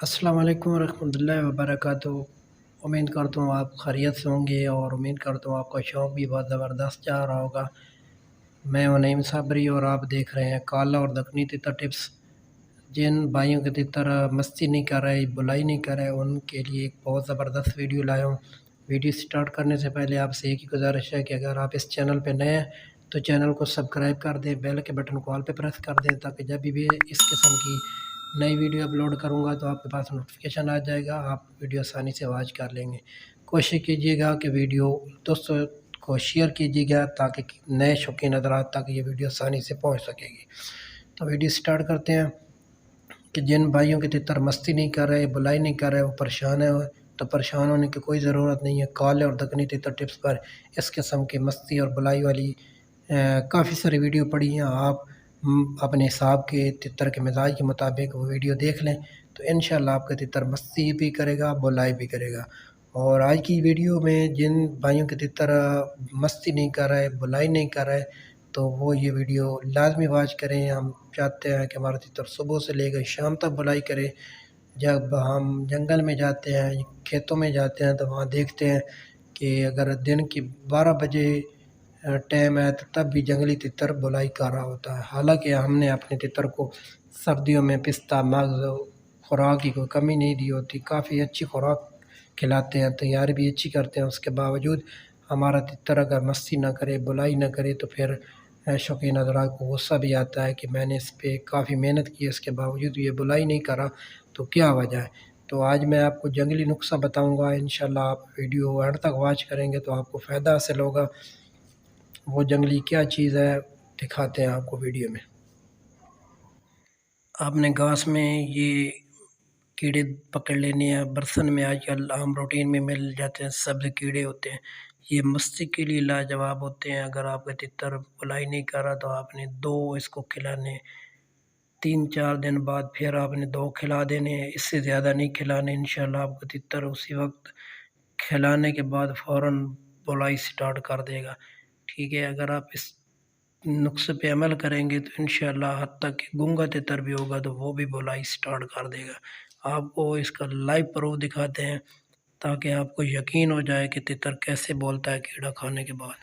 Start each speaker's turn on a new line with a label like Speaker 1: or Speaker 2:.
Speaker 1: السلام علیکم ورحمۃ اللہ وبرکاتہ۔ امید کرتا ہوں آپ خیریت سے ہوں گے اور امید کرتا ہوں آپ کا شوق بھی بہت زبردست جا رہا ہوگا۔ میں نعیم صابری اور آپ دیکھ رہے ہیں کالا اور دکنی تتر ٹپس۔ جن بھائیوں کے تتر مستی نہیں کر رہے، بلائی نہیں کر رہے، ان کے لیے ایک بہت زبردست ویڈیو لایا ہوں۔ ویڈیو سٹارٹ کرنے سے پہلے آپ سے ایک ہی گزارش ہے کہ اگر آپ اس چینل پہ نئے ہیں تو چینل کو سبسکرائب کر دیں، بیل کے بٹن کو آل پہ پریس کر دیں تاکہ جب بھی اس قسم کی نئی ویڈیو اپلوڈ کروں گا تو آپ کے پاس نوٹیفیکیشن آ جائے گا، آپ ویڈیو آسانی سے واچ کر لیں گے۔ کوشش کیجیے گا کہ ویڈیو دوستوں کو شیئر کیجیے گا تاکہ نئے شوقین حضرات تک یہ ویڈیو آسانی سے پہنچ سکے گی۔ تو ویڈیو سٹارٹ کرتے ہیں کہ جن بھائیوں کے تتر مستی نہیں کر رہے، بلائی نہیں کر رہے، وہ پریشان ہیں، تو پریشان ہونے کی کوئی ضرورت نہیں ہے۔ کالے اور دکنی تتر ٹپس پر اس قسم کی مستی اور بلائی والی کافی ساری ویڈیو پڑی ہیں۔ آپ اپنے حساب کے تتر کے مزاج کے مطابق وہ ویڈیو دیکھ لیں تو انشاءاللہ آپ کا تتر مستی بھی کرے گا، بلائی بھی کرے گا۔ اور آج کی ویڈیو میں جن بھائیوں کے تتر مستی نہیں کر رہے، بلائی نہیں کر رہے، تو وہ یہ ویڈیو لازمی واچ کریں۔ ہم چاہتے ہیں کہ ہمارا تتر صبح سے لے کر شام تک بلائی کرے۔ جب ہم جنگل میں جاتے ہیں، کھیتوں میں جاتے ہیں تو وہاں دیکھتے ہیں کہ اگر دن کی 12 بجے ٹائم ہے تو تب بھی جنگلی تتر بلائی کر رہا ہوتا ہے۔ حالانکہ ہم نے اپنے تتر کو سردیوں میں پستہ، مغز، خوراک کی کوئی کمی نہیں دی ہوتی، کافی اچھی خوراک کھلاتے ہیں، تیاری بھی اچھی کرتے ہیں۔ اس کے باوجود ہمارا تتر اگر مستی نہ کرے، بلائی نہ کرے تو پھر شوقین حضرات کو غصہ بھی آتا ہے کہ میں نے اس پہ کافی محنت کی، اس کے باوجود یہ بلائی نہیں کرا تو کیا وجہ ہے۔ تو آج میں آپ کو جنگلی نسخہ بتاؤں گا، انشاءاللہ آپ ویڈیو اینڈ تک واچ کریں گے تو آپ کو فائدہ حاصل ہوگا۔ وہ جنگلی کیا چیز ہے دکھاتے ہیں آپ کو ویڈیو میں۔ آپ نے گھاس میں یہ کیڑے پکڑ لینے ہیں، برسن میں آج کل عام روٹین میں مل جاتے ہیں، سبز کیڑے ہوتے ہیں، یہ مستی کے لیے لاجواب ہوتے ہیں۔ اگر آپ کا تتر بلائی نہیں کر رہا تو آپ نے 2 اس کو کھلانے، 3-4 دن بعد پھر آپ نے 2 کھلا دینے، اس سے زیادہ نہیں کھلانے۔ انشاءاللہ آپ کا تتر اسی وقت کھلانے کے بعد فوراً بلائی سٹارٹ کر دے گا، ٹھیک ہے۔ اگر آپ اس نسخے پہ عمل کریں گے تو انشاءاللہ حد تک کہ گونگا تتر بھی ہوگا تو وہ بھی بلائی سٹارٹ کر دے گا۔ آپ کو اس کا لائیو پروف دکھاتے ہیں تاکہ آپ کو یقین ہو جائے کہ تتر کیسے بولتا ہے کیڑا کھانے کے بعد۔